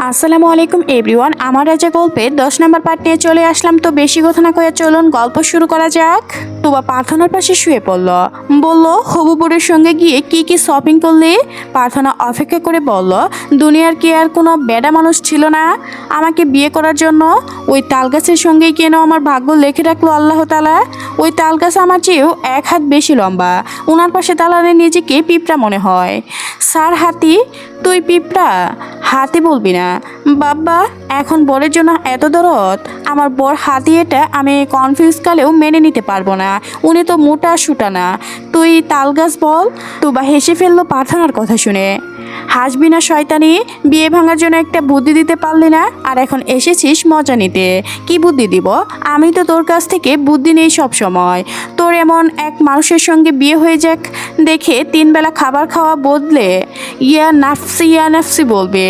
আসসালামু আলাইকুম এভরিওয়ান। আমার রাজা গল্পের 10 নম্বর পার্ট নিয়ে চলে আসলাম। তো বেশি কথা না কয়ে চলুন গল্প শুরু করা যাক। তুবা প্রার্থনার পাশে শুয়ে পড়ল, বলল হবু বরের সঙ্গে গিয়ে কি কি শপিং করলে। প্রার্থনা অপেক্ষা করে বলল, দুনিয়ার কি আর কোনো বেডা মানুষ ছিল না আমাকে বিয়ে করার জন্য? ওই তালগাছের সঙ্গেই কেন আমার ভাগ্য লেখে রাখলো আল্লাহ তালা। ওই তালগাছ আমার চেয়েও 1 হাত বেশি লম্বা, ওনার পাশে দাঁড়ালে নিজেকে পিঁপড়া মনে হয়। স্যার হাতি, তুই পিঁপড়া? হাতি বলবি না বাবা, এখন বরের জন্য এত দরদ। আমার বর হাতি, এটা আমি কনফিউজ কালেও মেনে নিতে পারবো না। উনি তো মোটা সুটা না, তুই তালগাছ বল। তুবা হেসে ফেললো প্রার্থনার কথা শুনে। হাসবি না শয়তানি, বিয়ে ভাঙার জন্য একটা বুদ্ধি দিতে পারলি না, আর এখন এসেছিস মজা নিতে। কি বুদ্ধি দিব? আমি তো তোর কাছ থেকে বুদ্ধি নেই সব সময়। তোর এমন এক মানুষের সঙ্গে বিয়ে হয়ে যাক দেখে 3 বেলা খাবার খাওয়া বদলে ইয়া নাফসি বলবে।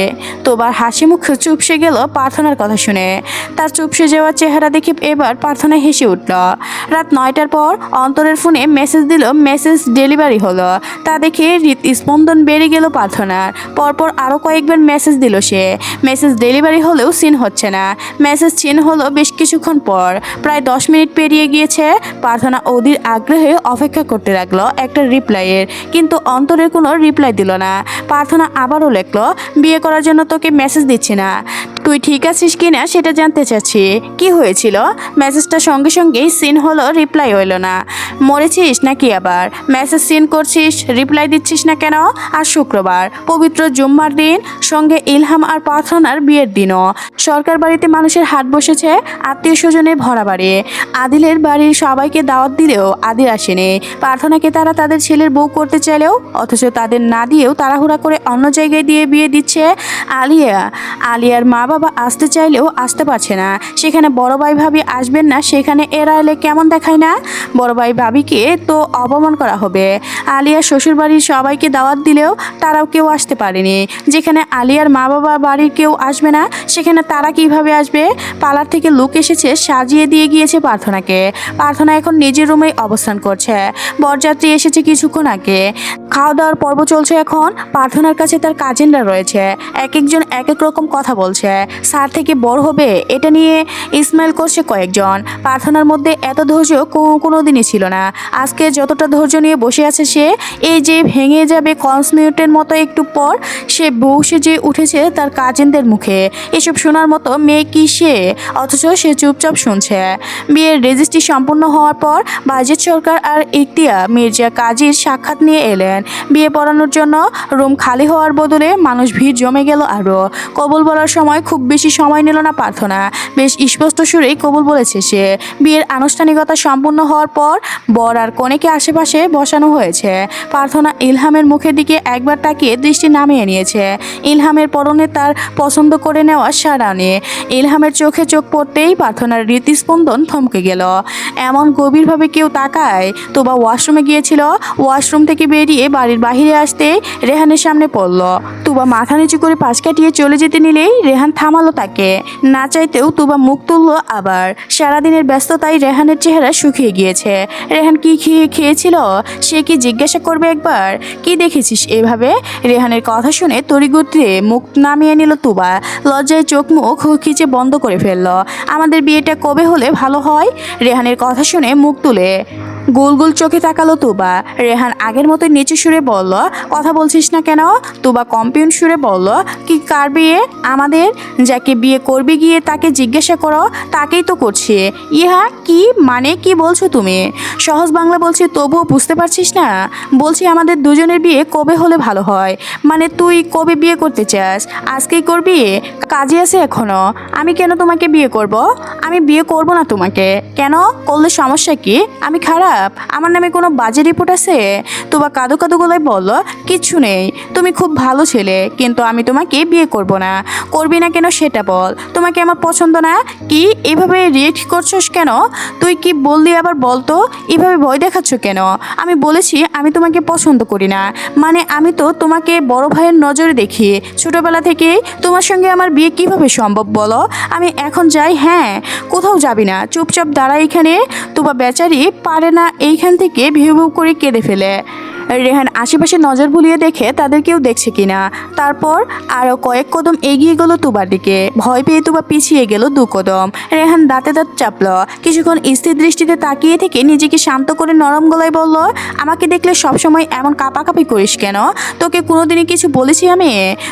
তোবার হাসি মুখ চুপসে গেল প্রার্থনার কথা শুনে। তার চুপসে যাওয়ার চেহারা দেখে এবার প্রার্থনা হেসে উঠল। রাত 9টার পর অন্তরের ফোনে মেসেজ দিল, মেসেজ ডেলিভারি হলো। তা দেখে হৃদস্পন্দন বেড়ে গেল প্রার্থনার। পরপর আরও কয়েকবার মেসেজ দিল সে। মেসেজ ডেলিভারি হলেও সিন হচ্ছে না। মেসেজ সিন হলো বেশ কিছুক্ষণ পর, প্রায় 10 মিনিট পেরিয়ে গিয়েছে। প্রার্থনা অধীর আগ্রহে অপেক্ষা করতে লাগলো একটা রিপ্লাইয়ের, কিন্তু অন্তরের কোনো রিপ্লাই দিল না। প্রার্থনা আবারও লিখলো, বিয়ে করার জন্য তোকে মেসেজ দিচ্ছি না, তুই ঠিক আছিস কি না সেটা জানতে চাচ্ছি। কি হয়েছিল? মেসেজটা সঙ্গে সঙ্গেই সিন হলো, রিপ্লাই হইল না। মরেছিস নাকি আবার? মেসেজ সিন করছিস, রিপ্লাই দিচ্ছিস না কেন? আর শুক্রবার, পবিত্র জুম্মার দিন, সঙ্গে ইলহাম আর প্রার্থনার বিয়ের দিনও। সরকার বাড়িতে মানুষের হাট বসেছে, আত্মীয় স্বজনে ভরা বাড়ি। আদিলের বাড়ির সবাইকে দাওয়াত দিলেও আদিল আসেনি। প্রার্থনাকে তারা তাদের ছেলের বউ করতে চাইলেও, অথচ তাদের না দিয়েও তাড়াহুড়া করে অন্য জায়গায় দিয়ে বিয়ে দিচ্ছে আলিয়ার মা বাবা আসতে চাইলেও আসতে পারছে না। সেখানে বড় ভাই ভাবি আসবেন না, সেখানে এরা এলে কেমন দেখায় না? বড় ভাই ভাবিকে তো অপমান করা হবে। আলিয়ার শ্বশুর বাড়ির সবাইকে দাওয়াত দিলেও তারাও কেউ আসতে পারেনি। যেখানে আলিয়ার মা বাবা বাড়ির কেউ আসবে না, সেখানে তারা কিভাবে আসবে? পার্লার থেকে লোক এসেছে, সাজিয়ে দিয়ে গিয়েছে প্রার্থনাকে। প্রার্থনা এখন নিজের রুমেই অবস্থান করছে। বরযাত্রী এসেছে কিছুক্ষণ আগে। খাওয়া দাওয়ার পর্ব চলছে এখন। প্রার্থনার কাছে তার কাজিনরা রয়েছে, এক একজন এক এক রকম কথা বলছে। স্যার থেকে বড় হবে এটা নিয়ে ইসমাইল করছে কয়েকজন। প্রার্থনার মধ্যে এত ধৈর্য কোনো দিনই ছিল না। আজকে যতটা ধৈর্য নিয়ে বসে আছে সে, এই যে ভেঙে যাবে কনসমিউটের মতো একটু পর, সে বসে যে উঠেছে তার কাজিনদের মুখে। এসব শোনার মতো মেয়ে কি সে? অথচ সে চুপচাপ শুনছে। বিয়ের রেজিস্ট্রি সম্পূর্ণ হওয়ার পর বাজিদ সরকার আর ইকতিয়া মির্জা কাজীর সাক্ষাৎ নিয়ে এলেন বিয়ে পড়ানোর জন্য। রুম খালি হওয়ার বদলে মানুষ ভিড় জমে গেল আরও। কবুল বলার সময় খুব বেশি সময় নিল না প্রার্থনা, বেশ স্পষ্ট সুরেই কবুল বলেছে সে। বিয়ের আনুষ্ঠানিকতা সম্পূর্ণ হওয়ার পর বর আর কনেকে আশেপাশে বসানো হয়েছে। প্রার্থনা ইলহামের মুখের দিকে একবার তাকিয়ে দৃষ্টি নামিয়ে নিয়েছে। ইলহামের পরনে তার পছন্দ করে নেওয়া শাড়ি। ইলহামের চোখে চোখ পড়তেই প্রার্থনার হৃদস্পন্দন থমকে গেল। এমন গভীরভাবে কেউ তাকায়? তোবা ওয়াশরুমে গিয়েছিল। ওয়াশরুম থেকে বেরিয়ে বাড়ির বাহিরে আসতে রেহানের সামনে পড়ল। তুবা মাথা নিচু করে পাশ কাটিয়ে চলে যেতে নিলেই রেহান থামালো তাকে। না চাইতেও তুবা মুখ তুলল আবার। সারাদিনের ব্যস্ততায় রেহানের চেহারা শুকিয়ে গিয়েছে। রেহান কি খেয়েছিল সে কি জিজ্ঞাসা করবে একবার? কি দেখেছিস এভাবে? রেহানের কথা শুনে তড়িগড়িতে মুখ নামিয়ে নিল তুবা। লজ্জায় চোখ মুখ খিচে বন্ধ করে ফেলল। আমাদের বিয়েটা কবে হলে ভালো হয়? রেহানের কথা শুনে মুখ তুলে গোল গোল চোখে তাকালো তুবা। রেহান আগের মতো নিচু সুরে বলল, কথা বলছিস না কেন? তুবা কম্পিউন সুরে বলল, কি কার বিয়ে? আমাদের। যাকে বিয়ে করবে গিয়ে তাকে জিজ্ঞাসা করো, তাকেই তো করছে। ইহা কি মানে? কি বলছো তুমি? সহজ বাংলা বলছি, তবুও বুঝতে পারছিস না? বলছি আমাদের দুজনের বিয়ে কবে হলে ভালো হয়। মানে তুই কবে বিয়ে করতে চাস? আজকেই করবি? কাজে আছে এখনো। আমি কেন তোমাকে বিয়ে করব? আমি বিয়ে করব না তোমাকে। কেন? করলে সমস্যা কি? আমি খারাপ? আমার নামে কোনো বাজে রিপোর্ট আছে? তোবা কাদো কাদো গলায় বলল, কিচ্ছু নেই, তুমি খুব ভালো ছেলে, কিন্তু আমি তোমাকে বিয়ে করব না। করবি না কেন সেটা বল। তোমাকে আমার পছন্দ না? কি এভাবে রিয়েক্ট করছস কেন? তুই কি বললি আবার বলতো? এভাবে ভয় দেখাচ্ছ কেন? আমি বলেছি আমি তোমাকে পছন্দ করি না। মানে আমি তো তোমাকে বড় ভাইয়ের নজরে দেখি ছোটবেলা থেকে। তোমার সঙ্গে আমার বিয়ে কিভাবে সম্ভব বলো? আমি এখন যাই? হ্যাঁ। কোথাও যাবি না, চুপচাপ দাঁড়া এখানে। তোবা বেচারি পারে না এইখান থেকে ভিউ ভিউ করে কেঁদে ফেলে। রেহান আশেপাশে নজর বুলিয়ে দেখে তাদের কেউ দেখছে কিনা। তারপর আরও কয়েক কদম এগিয়ে গেল তুবার দিকে। ভয় পেয়ে তুবা পিছিয়ে গেল 2 কদম। রেহান দাঁতে দাঁত চাপল। কিছুক্ষণ স্থির দৃষ্টিতে তাকিয়ে থেকে নিজেকে শান্ত করে নরম গলায় বলল, আমাকে দেখলে সবসময় এমন কাঁপাকাঁপি করিস কেন? তোকে কোনোদিনই কিছু বলেছি আমি?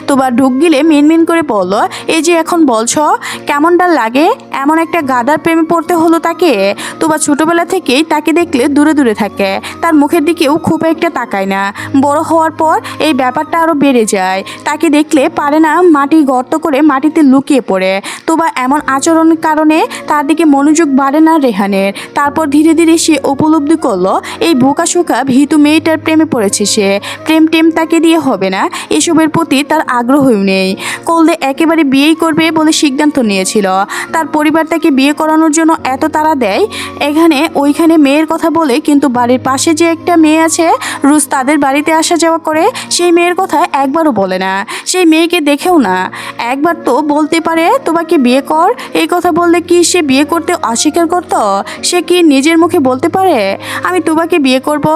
তুবা ঢুক গিলে মিনমিন করে বলল, এই যে এখন বলছো, কেমনটা লাগে? এমন একটা গাদার প্রেমে পড়তে হলো তাকে? তুবা ছোটবেলা থেকেই তাকে দেখলে দূরে দূরে থাকে, তার মুখের দিকেও খুব একটা তাকায় না। বড় হওয়ার পর এই ব্যাপারটা আরও বেড়ে যায়। তাকে দেখলে পারে না মাটি গর্ত করে মাটিতে লুকিয়ে পড়ে। তুবা এমন আচরণের কারণে তার দিকে মনোযোগ বাড়ে না রেহানের। তারপর ধীরে ধীরে সে উপলব্ধি করলো এই বোকাশোকা ভীতু মেয়েটার প্রেমে পড়েছে সে। প্রেম টেম তাকে দিয়ে হবে না, এসবের প্রতি তার আগ্রহও নেই। কলদে একেবারে বিয়েই করবে বলে সিদ্ধান্ত নিয়েছিল। তার পরিবার তাকে বিয়ে করানোর জন্য এত তাড়া দেয়, এখানে ওইখানে মেয়ের কথা বলে, কিন্তু বাড়ির পাশে যে একটা মেয়ে আছে রোজ তাদের বাড়িতে আসা যাওয়া করে, সেই মেয়ের কথা একবারও বলে না। সেই মেয়েকে দেখেও না। একবার তো বলতে পারে তোমাকে বিয়ে কর। এই কথা বললে কি সে বিয়ে করতে অস্বীকার করত? সে কি নিজের মুখে বলতে পারে আমি তোমাকে বিয়ে করব?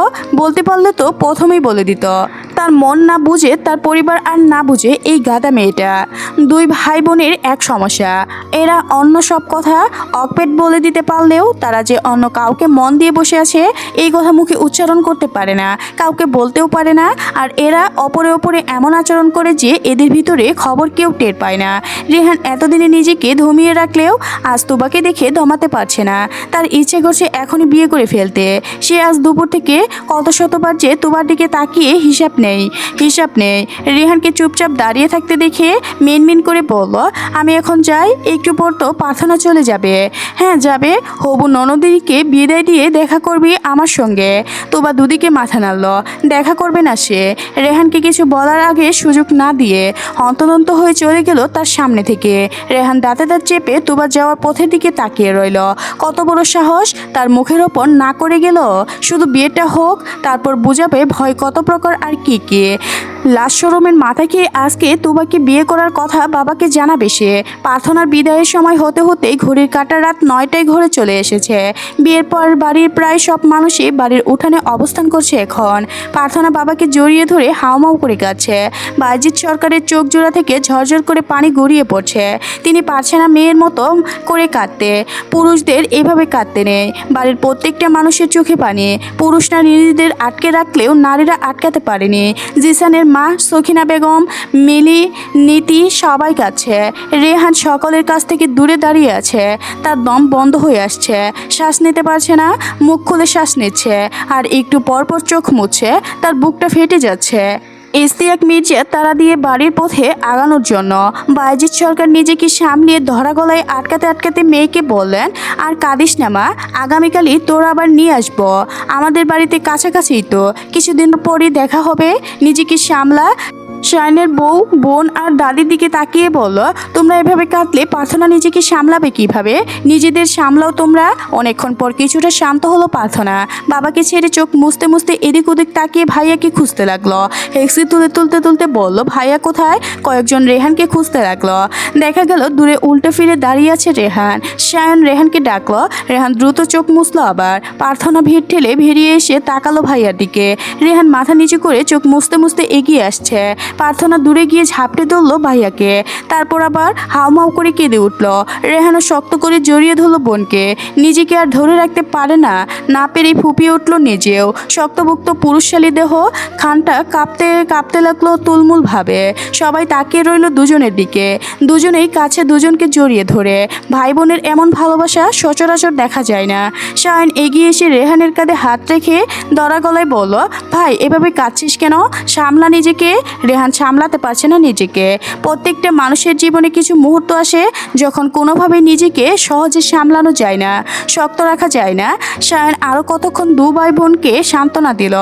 বলতে পারলে তো প্রথমেই বলে দিত। তার মন না বুঝে, তার পরিবার আর না বুঝে এই গাদা মেয়েটা। 2 ভাই বোনের এক সমস্যা, এরা অন্য সব কথা অকপেট বলে দিতে পারলেও তারা যে অন্য কাউকে মন দিয়ে বসে আছে এই কথা মুখে উচ্চারণ করতে পারে না, কাউকে বলতেও পারে না। আর এরা অপরে অপরে এমন আচরণ করে যে এদের ভিতরে খবর কেউ টের পায় না। রেহান এতদিনে নিজেকে ধমিয়ে রাখলেও আজ তুবাকে দেখে দমাতে পারছে না। তার ইচ্ছে করছে এখনই বিয়ে করে ফেলতে। সে আজ দুপুর থেকে কত শতবার যে তুবার দিকে তাকিয়ে হিসাব নেই। রেহানকে চুপচাপ দাঁড়িয়ে থাকতে দেখে মিনমিন করে বলল, আমি এখন যাই, একটু পর তো প্রার্থনা চলে যাবে। হ্যাঁ যাবে, হবু ননদিকে বিদায় দিয়ে দেখা করবি আমার সঙ্গে। তুবা দুদিকে মাথা নাড়ল। দেখা করবে না সে। রেহানকে কিছু বলার আগে সুযোগ না দিয়ে হন্তদন্ত হয়ে চলে গেল তার সামনে থেকে। রেহান দাঁতে দাঁত চেপে তুবা যাওয়ার পথের দিকে তাকিয়ে রইল। কত বড় সাহস, তার মুখের ওপর না করে গেল। শুধু বিয়েটা হোক, তারপর বুঝাবে ভয় কত প্রকার আর কি কি। লাশ শরমের মাথা খেয়ে আজকে তুবাকে বিয়ে করার কথা বাবাকে জানাবে সে। প্রার্থনার বিদায়ের সময় হতে হতে ঘড়ির কাঁটা রাত 9টায় ঘরে চলে এসেছে। বিয়ের পর বাড়ির প্রায় সব মানুষই বাড়ির উঠানে অবস্থান করছে এখন। প্রার্থনা বাবাকে জড়িয়ে ধরে হাউমাউ করে কাঁদছে। বাইজিৎ সরকারের চোখ জোড়া থেকে ঝরঝর করে পানি গড়িয়ে পড়ছে। তিনি পারছে না মেয়ের মতো করে কাঁদতে। পুরুষদের এভাবে কাঁদতে নেই। বাড়ির প্রত্যেকটা মানুষের চোখে পানি। পুরুষরা নিজেদের আটকে রাখলেও নারীরা আটকাতে পারেনি। জিসানের মা, সখিনা বেগম, মিলি, নীতি সবাই কাঁদছে। রেহান সকলের কাছ থেকে দূরে দাঁড়িয়ে আছে। তার দম বন্ধ হয়ে আসছে, শ্বাস নিতে পারছে না। মুখ খুলে শ্বাস নিচ্ছে আর একটু পরপর চোখ মুছছে। তার বুকটা ফেটে যাচ্ছে। ইশতিয়াক মির্জা তারা দিয়ে বাড়ির পথে আগানোর জন্য। বাইজিৎ সরকার নিজেকে সামলিয়ে ধরা গলায় আটকাতে আটকাতে মেয়েকে বললেন, আর কাঁদিস না মা, আগামীকালই তোর আবার নিয়ে আসবো। আমাদের বাড়িতে কাছাকাছিই তো, কিছুদিন পরই দেখা হবে। নিজেকে সামলা। শায়নের বউ, বোন আর দাদির দিকে তাকিয়ে বলল, তোমরা এভাবে কাঁদলে প্রার্থনা নিজেকে সামলাবে কিভাবে? নিজেদের সামলাও তোমরা। অনেকক্ষণ পর কিছুটা শান্ত হলো প্রার্থনা। বাবাকে ছেড়ে চোখ মুছতে মুছতে এদিক ওদিক তাকিয়ে ভাইয়াকে খুঁজতে লাগলো। হেক্সি তুলতে বলল, ভাইয়া কোথায়? কয়েকজন রেহানকে খুঁজতে লাগলো। দেখা গেল দূরে উল্টো ফিরে দাঁড়িয়ে আছে রেহান। শায়ন রেহানকে ডাকলো। রেহান দ্রুত চোখ মুছলো আবার। প্রার্থনা ভিড় ঠেলে বেরিয়ে এসে তাকালো ভাইয়ার দিকে। রেহান মাথা নিচু করে চোখ মুছতে মুছতে এগিয়ে আসছে। প্রার্থনা দূরে গিয়ে ঝাপটে ধরলো ভাইয়াকে। তারপর আবার হাউমাউ করে কেঁদে উঠল। রেহানও শক্ত করে জড়িয়ে ধরলো বোনকে। নিজেকে আর ধরে রাখতে পারে না পেরে ফুপিয়ে উঠল নিজেও। শক্তভুক্ত পুরুষশালী দেহ খানটা কাঁপতে লাগলো তুলমুল ভাবে। সবাই তাকিয়ে রইল দুজনের দিকে। দুজনেই কাছে দুজনকে জড়িয়ে ধরে। ভাই বোনের এমন ভালোবাসা সচরাচর দেখা যায় না। শায়ন এগিয়ে এসে রেহানের কাঁধে হাত রেখে দরা গলায় বলল, ভাই এভাবে কাঁদছিস কেন? সামলা নিজেকে। রেহান সামলাতে পারছে না নিজেকে। প্রত্যেকটা মানুষের জীবনে কিছু মুহূর্ত আসে যখন কোনোভাবে নিজেকে সহজে সামলানো যায় না, শক্ত রাখা যায় না। শায়ন আরও কতক্ষণ 2 ভাই বোনকে সান্ত্বনা দিল।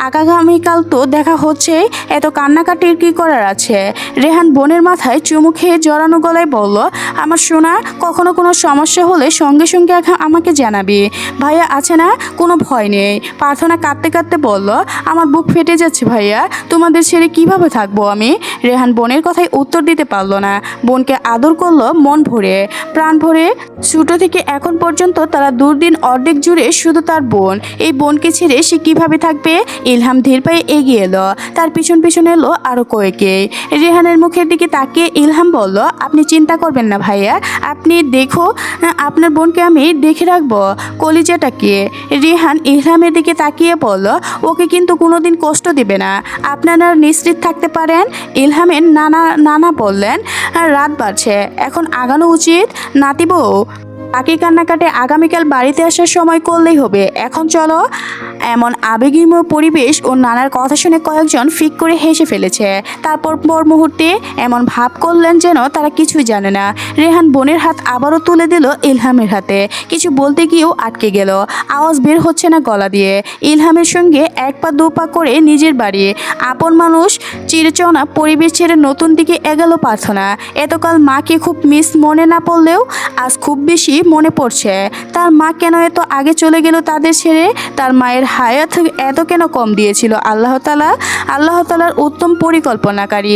আগামীকাল তো দেখা হচ্ছে, এত কান্নাকাটির কী করার আছে? রেহান বোনের মাথায় চুমু খেয়ে জড়ানো গলায় বলল, আমার সোনা, কখনো কোনো সমস্যা হলে সঙ্গে সঙ্গে আমাকে জানাবি। ভাইয়া আছে না, কোনো ভয় নেই। প্রার্থনা কাঁদতে কাঁদতে বলল, আমার বুক ফেটে যাচ্ছে ভাইয়া, তোমাদের ছেড়ে কিভাবে থাকবো রাখবো আমি? রেহান বোনের কথায় উত্তর দিতে পারলো না। বোনকে আদর করলো মন ভরে, প্রাণ ভরে। ছোট থেকে এখন পর্যন্ত তারা দুর্দিন অর্ধেক জুড়ে শুধু তার বোন। এই বোনকে ছেড়ে সে কিভাবে থাকবে? ইলহাম ধীর পায়ে এগিয়ে এলো, তার পিছন পিছন এলো আরো কয়েকে। রেহানের মুখের দিকে তাকিয়ে ইলহাম বলল, আপনি চিন্তা করবেন না ভাইয়া, আপনি দেখো, আপনার বোনকে আমি দেখে রাখবো। কলিজাটাকে। রেহান ইলহামের দিকে তাকিয়ে বলল, ওকে কিন্তু কোনোদিন কষ্ট দেবে না, আপনারা নিশ্চিত থাকতে পারেন। ইলহামের নানা বললেন, রাত বাড়ছে, এখন আগানো উচিত। নাতি বউ, বাকি কান্নাকাটে আগামীকাল বাড়িতে আসার সময় করলেই হবে, এখন চলো। এমন আবেগীময় পরিবেশ ও নানার কথা শুনে কয়েকজন ফিক করে হেসে ফেলেছে। তারপর মুহূর্তে এমন ভাব করলেন যেন তারা কিছুই জানে না। রেহান বোনের হাত আবারও তুলে দিল ইলহামের হাতে। কিছু বলতে গিয়েও আটকে গেল, আওয়াজ বের হচ্ছে না গলা দিয়ে। ইলহামের সঙ্গে এক পা দু পা করে নিজের বাড়ি, আপন মানুষ, চিরচেনা পরিবেশ ছেড়ে নতুন দিকে এগোলো প্রার্থনা। এতকাল মাকে খুব মিস মনে না পড়লেও আজ খুব বেশি মনে পড়ছে। তার মা কেন এত আগে চলে গেল তাদের ছেড়ে? তার মায়ের হায়াত এত কেন কম দিয়েছিল আল্লাহ তাআলার উত্তম পরিকল্পনাকারী।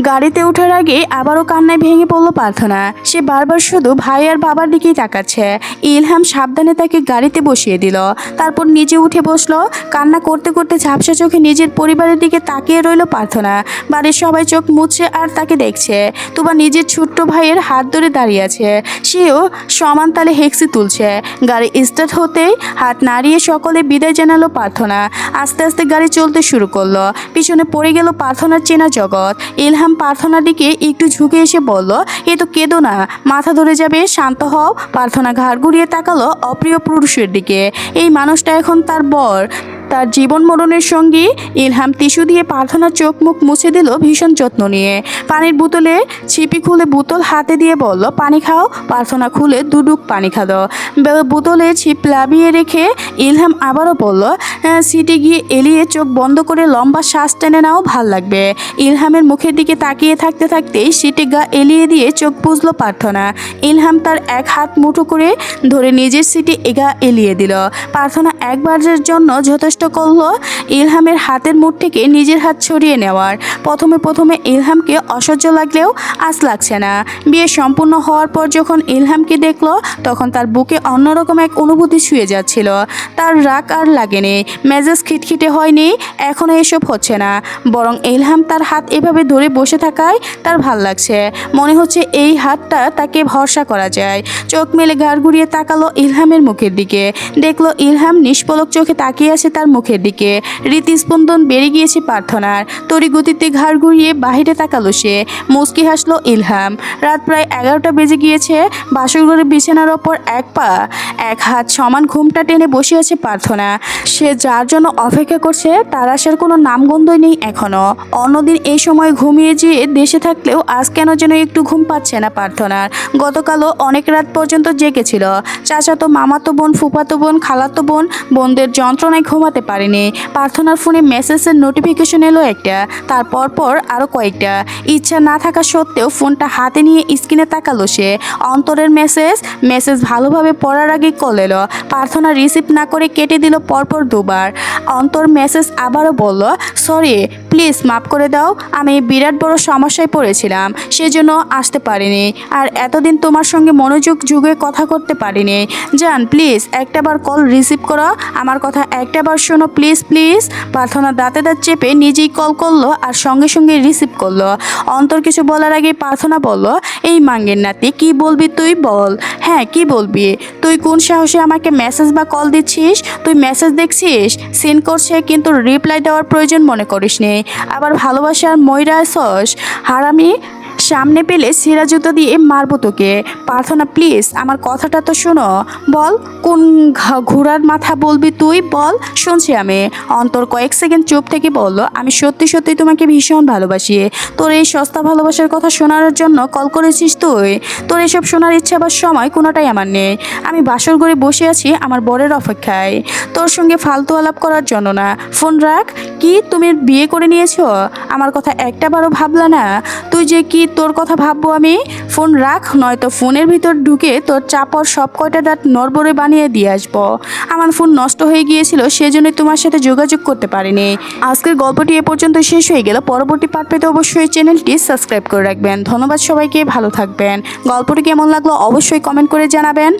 গাড়িতে ওঠার আগে আবারও কান্নায় ভেঙে পড়ল প্রার্থনা। সে বারবার শুধু ভাই আর বাবার দিকেই তাকাচ্ছে। ইলহাম সাবধানে তাকে গাড়িতে বসিয়ে দিল, তারপর নিজে উঠে বসলো। কান্না করতে করতে ঝাপসা চোখে নিজের পরিবারের দিকে তাকিয়ে রইল প্রার্থনা। বাড়ির সবাই চোখ মুছছে আর তাকে দেখছে। তুবা নিজের ছোট্ট ভাইয়ের হাত ধরে দাঁড়িয়ে আছে, সেও সমান তালে হেক্সি তুলছে। গাড়ি স্টার্ট হতেই হাত নাড়িয়ে সকলে বিদায় জানালো প্রার্থনা। আস্তে আস্তে গাড়ি চলতে শুরু করলো। পিছনে পড়ে গেল প্রার্থনার চেনা জগৎ। ইলহাম প্রার্থনার দিকে একটু ঝুঁকে এসে বলল, এ তো কেঁদো না, মাথা ধরে যাবে, শান্ত হও। প্রার্থনা ঘাড় ঘুরিয়ে তাকালো অপ্রিয় পুরুষের দিকে। এই মানুষটা এখন তার বর, তার জীবন মরণের সঙ্গী। ইলহাম টিস্যু দিয়ে প্রার্থনার চোখ মুখ মুছে দিল ভীষণ যত্ন নিয়ে। পানির বোতলে ছিপি খুলে বোতল হাতে দিয়ে বলল, পানি খাও। প্রার্থনা খুলে দুডুক পানি খালো। বোতলে ছিপ লাভিয়ে রেখে ইলহাম আবারও বলল, সিটে গিয়ে এলিয়ে চোখ বন্ধ করে লম্বা শ্বাস টেনে নাও, ভাল লাগবে। ইলহামের মুখের দিকে তাকিয়ে থাকতে থাকতেই সিটে গা এলিয়ে দিয়ে চোখ বুঝলো প্রার্থনা। ইলহাম তার এক হাত মুঠো করে ধরে নিজের সিটে এগা এলিয়ে দিল। প্রার্থনা একবারের জন্য যথেষ্ট করলো ইলহামের হাতের মুঠ থেকে নিজের হাত ছড়িয়ে নেওয়ার। প্রথমে ইলহামকে অসহ্য লাগলেও আজ লাগছে না। বিয়ে সম্পূর্ণ হওয়ার পর যখন ইলহামকে দেখলো তখন তার বুকে অন্যরকম এক অনুভূতি শুয়ে যাচ্ছিল। তার রাগ আর লাগেনি, মেজাজ খিটখিটে হয়নি, এখনো এসব হচ্ছে না। বরং ইলহাম তার হাত এভাবে ধরে বসে থাকায় তার ভাল লাগছে। মনে হচ্ছে এই হাতটা তাকে ভরসা করা যায়। চোখ মেলে ঘাড় ঘুরিয়ে তাকালো ইলহামের মুখের দিকে। দেখলো ইলহাম নিষ্পলক চোখে তাকিয়ে আছে তার মুখের দিকে। হৃদস্পন্দন বেড়ে গিয়েছে প্রার্থনার। তড়ি গতিতে ঘাড় ঘুরিয়ে বাহিরে তাকালো সে। মুচকি হাসলো ইলহাম। রাত প্রায় 11টা বেজে গিয়েছে। বাসর ঘরে বিছানার ওপর এক হাত সমান ঘুমটা টেনে বসে আছে প্রার্থনা। সে যার জন্য অপেক্ষা করছে তার আসার কোনো নামগন্ধই নেই এখনো। অন্যদিন এই সময় ঘুমিয়ে যেয়ে দেশে থাকলেও আজ কেন যেন একটু ঘুম পাচ্ছে না প্রার্থনার। গতকালও অনেক রাত পর্যন্ত জেগেছিল। চাচাতো, মামাতো বোন, ফুফাতো বোন, খালাতো বোন, বোনদের যন্ত্রণায় ঘুমাতে পারেনি। প্রার্থনার ফোনে মেসেজের নোটিফিকেশন এলো একটা, তারপর পর আরও কয়েকটা। ইচ্ছা না থাকা সত্ত্বেও ফোনটা হাতে নিয়ে স্ক্রিনে তাকালো সে। অন্তরের মেসেজ ভালোভাবে পড়ার আগে কল এলো। প্রার্থনা রিসিভ না করে কেটে দিল পরপর দুবার। অন্তর মেসেজ আবারও বলল, সরি, প্লিজ মাফ করে দাও, আমি বিরাট বড় সমস্যায় পড়েছিলাম, সেজন্য আসতে পারিনি। আর এতদিন তোমার সঙ্গে মনোযোগ যুগে কথা করতে পারিনি। জান, প্লিজ একটাবার কল রিসিভ করো, আমার কথা একটাবার শোনো, প্লিজ প্লিজ। প্রার্থনা দাঁতে দাঁত চেপে নিজেই কল করলো আর সঙ্গে সঙ্গে রিসিভ করলো। অন্তর কিছু বলার আগে প্রার্থনা বলল, এই মাঙ্গের নাতি, কি বলবি তুই বল। হ্যাঁ, কি বলবি? তুই কোন সাহসে আমাকে মেসেজ বা কল দিচ্ছিস? তুই মেসেজ দেখছিস, সিন করছে, কিন্তু রিপ্লাই দেওয়ার প্রয়োজন মনে করিস নি। আবার ভালোবাসার ময়রা আসস, হারামি। সামনে পেলে ছেঁড়া জুতো দিয়ে মারবো তোকে। প্রার্থনা প্লিজ আমার কথাটা তো শোনো। বল, কোন ঘোড়ার মাথা বলবি তুই বল, শুনছি আমি। অন্তর কয়েক সেকেন্ড চুপ থেকে বলল, আমি সত্যি সত্যি তোমাকে ভীষণ ভালোবাসি। তোর এই সস্তা ভালোবাসার কথা শোনার জন্য কল করেছিস তুই? তোর এসব শোনার ইচ্ছা বা সময় কোনোটাই আমার নেই। আমি বাসর ঘরে বসে আছি আমার বরের অপেক্ষায়, তোর সঙ্গে ফালতু আলাপ করার জন্য না। ফোন রাখ। কি, তুমি বিয়ে করে নিয়েছো? আমার কথা একটাবারও ভাবলা না? তুই যে কি তোর কথা ভাববো আমি? ফোন রাখ, নয়তো ফোনের ভিতর ঢুকে তোর চাপড় সব কয়টা দাঁত নড়বড়ে বানিয়ে দিয়ে আসবো। আমার ফোন নষ্ট হয়ে গিয়েছিল, সেজন্য তোমার সাথে যোগাযোগ করতে পারিনি। আজকের গল্পটি এ পর্যন্ত শেষ হয়ে গেল। পরবর্তী পার্ট পেতে অবশ্যই চ্যানেলটি সাবস্ক্রাইব করে রাখবেন। ধন্যবাদ সবাইকে, ভালো থাকবেন। গল্পটি কেমন লাগলো অবশ্যই কমেন্ট করে জানাবেন।